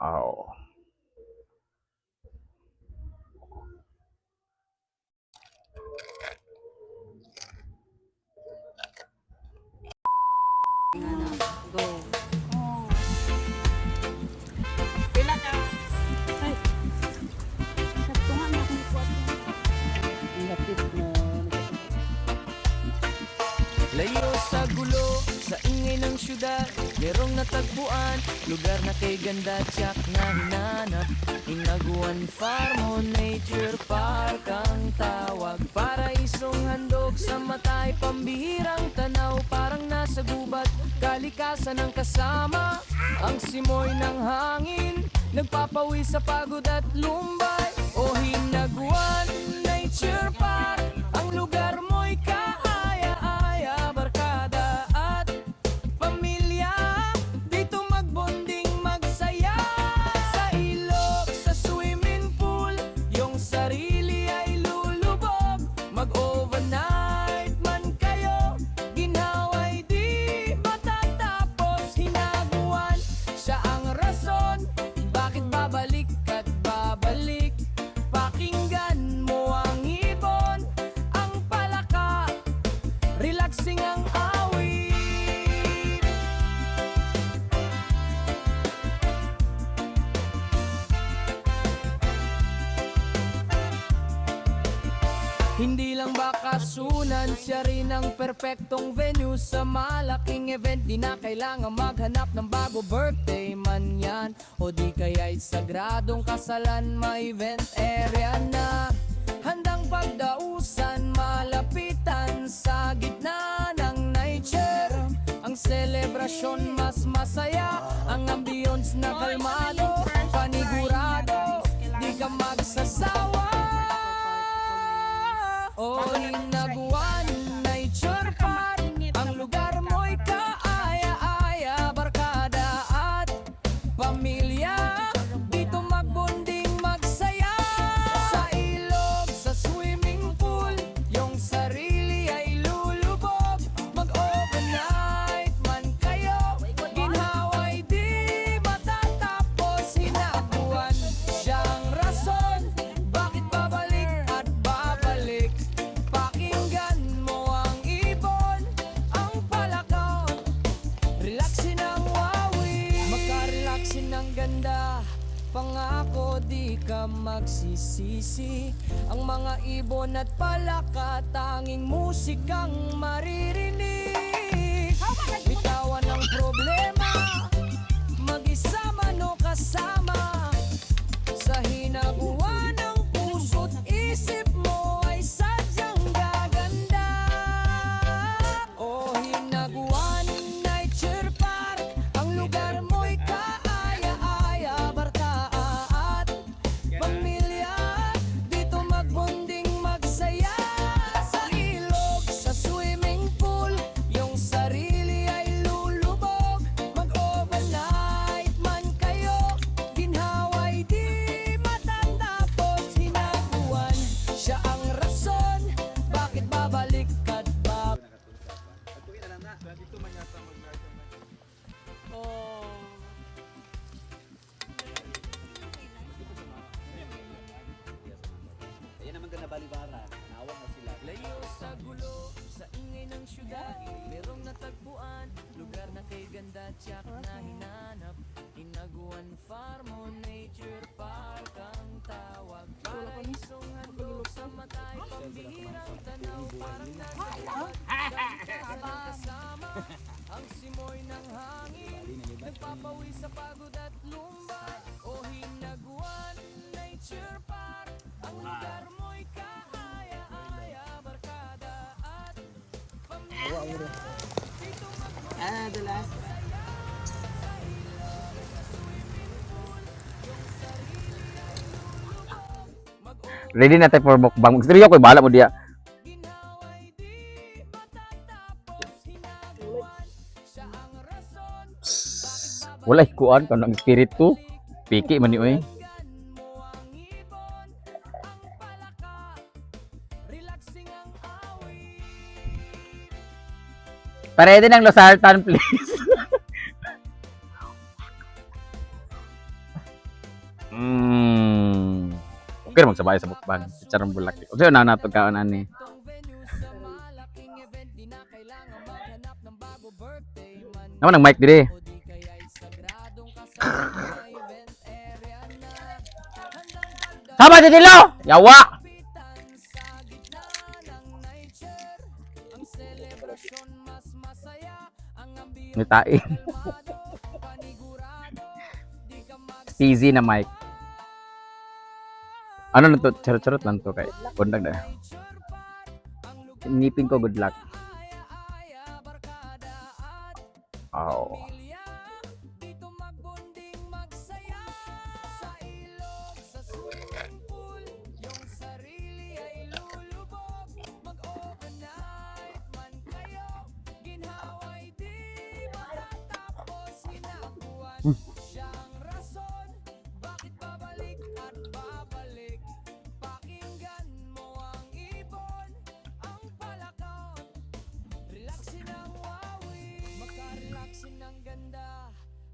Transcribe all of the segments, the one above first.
Oh. Go. Oh. Pila ka? Ay. Sakto nga na kung kuwan. Ang lapit na. Layo sa gulo, sa ingay ng syudad, merong natagpuan, lugar na kay ganda tiyak na hinanap. Inaguan Farm o Nature Park ang tawag, para isong handog sa matay, pambihirang tanaw, parang nasa gubat, kalikasan ang kasama, ang simoy ng hangin, nagpapawi sa pagod at lumbay. O Hinaguan Nature Park, ang lugar mo'y kaaya-aya, barkada at pamilya, dito magbonding magsaya. Sa ilog, sa swimming pool, yung sarili ay lulubog. Mag-overnight man kayo, ginhaway di matatapos. Hinaguan, siya ang rason, bakit babalik at babalik. Pakinggan mo ang ibon, ang palaka, relaxing ang awit. Hindi lang bakasunan, siya rin ang perpektong venue sa malaking event. Di na kailangan maghanap ng bago, birthday man yan o di kaya'y sagradong kasalan, may event area na handang pagdausan, malapitan sa gitna ng nature. Ang selebrasyon mas masaya, ang ambience na kalmado, panigurado, di ka magsasawa. O Hinaguan Nature Park, ang lugar mo'y kaaya-aya, barkada at pamilya, dito magbonding magsaya. Sa ilog, sa swimming pool, yung sarili ay lulubog. Mag-overnight man kayo, ginhaway di matatapos. Hinaguan, siyang rason, bakit babalik at babalik. Pakinggan mo ang ibon, ang palakaw, relaxin ang wawi. Makarelaxin ang ganda, pangako di ka magsisisi. Ang mga ibon at palaka, tanging musikang maririnig. Bitawan ang problema, mag-isa man o kasama. Sa hinaguan ng puso't isip mo ay sadyang gaganda. O Hinaguan Nature Park, ang lugar mo'y kaaya-aya, barka at pamilya, dito magbonding magsaya. Sa ilog, sa swimming pool, yung sarili ay lulubog. Mag-overnight man kayo, ginhaway di matatapos. Hinaguan, siya ang rason, bakit babalik at babalik. Oh. Ayan naman na balibara, nawag na sila. Layo sa gulo, sa ingay ng syudad, merong natagpuan, lugar na kay ganda tiyak na hinanap. Hinaguan Farm o Nature Park ang tawag, para isong handog sa matay, pambihirang tanaw, parang nasa gubat, kalikasan ang kasama, ang simoy ng hangin, nagpapawi sa pagod at lumbay. O Hinaguan Nature Park, ang lugar mo'y kaaya-aya, barkada at pamilya, dito The last. Ready na tayo for mukbang. Magsteryo ko, bahala mo diya. ginhaway di matatapos. Hinaguan, siya ang rason, bakit babalik Wala kuan kanang espiritu. Piki man ni oy. Pakinggan mo ang ibon, ang palaka, relaxing ang awit. Pare din ang losartan, please. Okay na magsabay sa bukbang. Charong bulak. O sa'yo na natog kaon ani. Naman ang mic diri. Sama di dilo. Yawa. Nitain. Easy na mic. Ano lang to? Charot-charot lang to kay. Kundag na. Nipin ko good luck. Oh.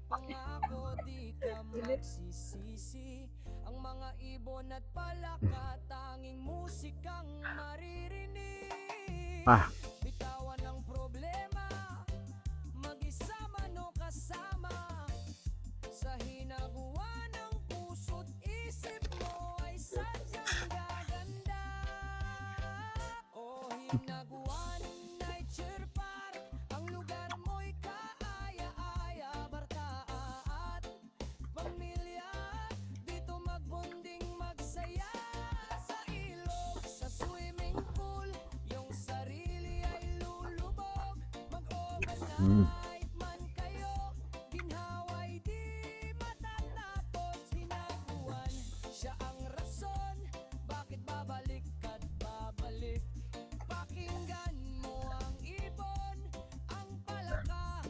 Pangako di ka magsisisi. Ang mga ibon at palaka, tanging musikang maririnig. Bitawan ang problema, mag-isa man o kasama. Sa hinaguan ng puso't isip mo ay sadyang gaganda. O hinaguan nature park, ang lugar mo'y kaaya-aya. Barkaat, pamilya, dito magbonding magsaya. Sa ilog, sa swimming pool, yung sarili ay lulubog. Mag-overnight man kayo, ginhaway di matatapos. Hinaguan, siya ang rason, bakit babalik at babalik. Pakinggan mo ang ibon, ang palaka.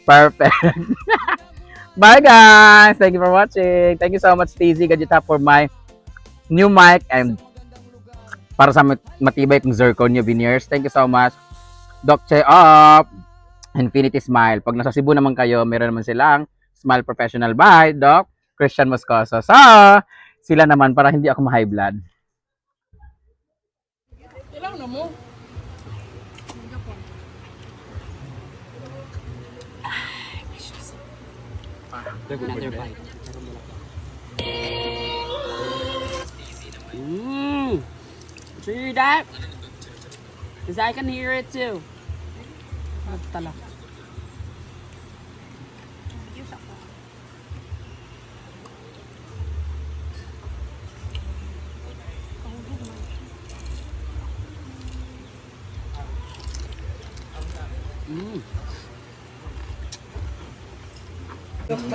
Perfect. Bye guys. Thank you for watching. Thank you so much TZ Gadgeta for my new mic and para sa matibay kong zirconia veneers. Thank you so much. Doc Che of Infinity Smile. Pag nasa Cebu naman kayo, meron naman silang Smile Professional by Doc Christian Moscoso. So, sila naman para hindi ako ma-high blood. Ilang na mo? Another bite. Did you hear that? Because I can hear it too. Tala.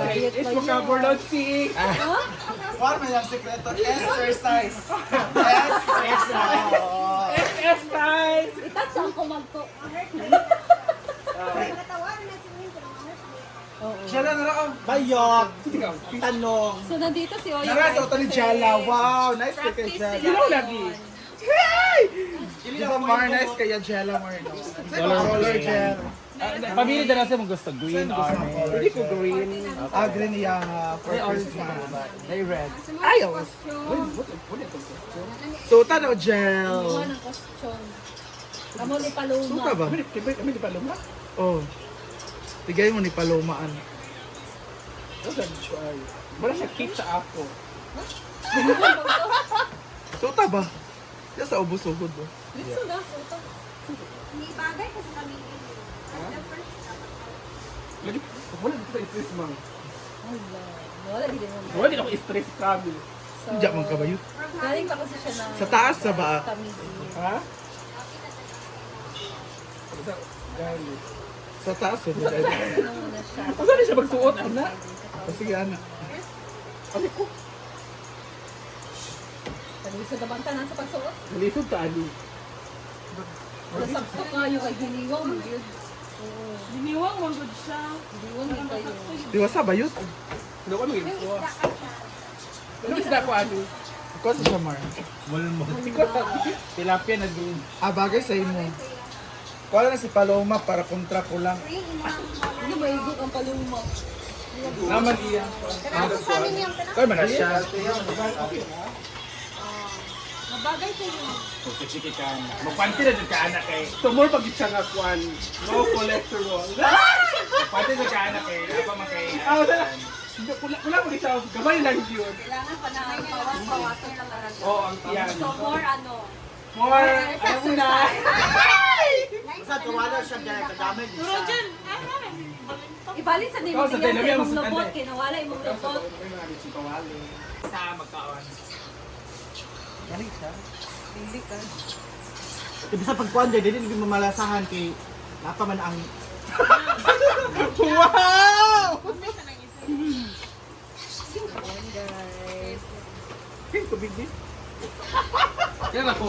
It's vocabulary C. What may yung sekreto? Exercise. Exercise. Itatsan ko magto. Jala na ako. Bayok. Tanong. So nandito si Oyo. Naraso ito ni Jala. Wow, nice kay Jala. Ilaw lagi. Ilaw more nice kaya Jala more. Color gel. Pamili na nasa mong gusto, green or Hindi ko green. Green yung for Christmas. may red. Ayaw. So, tanaw gel. Ano ng costume? Kamo ni Paloma. Suka ba? Kami di pa luma? Oh. Tigay mo ni Palomaan. Wala siya cake sa ako. Suta ba? Yan sa ubos-ubod ba? Dito na, ito. May bagay kasi kami Lagi, wala dito sa stress man. Wala, hindi mo. Wala din ako stress travel. Hindi man kabayot. Galing pa kasi siya na. Sa taas sa ba? Ha? Sa taas sa ba? Ano muna siya. Kung saan siya magsuot, anak? Sige, anak. Ano ko? Talisod naman ka na sa pagsuot. Nalisod ta, Ali. Nasakto kayo kay Giniwang. Diniwang mong good siya. Giniwang din kayo. Diwasa bayot? Ano ko maging ito? Ano isda ko, Ali? Ako sa Samar. Tilapia na green. Bagay sa imo. Kuha na si Paloma para kontra ko lang. Ano ba higit ang paluma? Naman iya. Pero sa amin yung Kaya man na siya. mabagay ko yun. Sige ka na. Magpanti na dyan ka anak kay. So more pag siya nga kwan. No cholesterol. Magpanti na ka anak kay. Apa man kay. Wala ko siya. Gabay lang yun. Kailangan pa na pawas-pawasan na talaga. Oo, ang tiyan. So more ano? More. Ayaw mo na. Sa tumala siya dahil kagamay din siya. Ibalik sa Ikaw, sa nilibigyan dalawa sa yung imong lubot. masakanda. Kinawala imong lubot. Sa magkaon. Ibig sa pagkuhan dyan, hindi mamalasahan kay napa man ang Wow! Kaya tubig din. Kaya na po,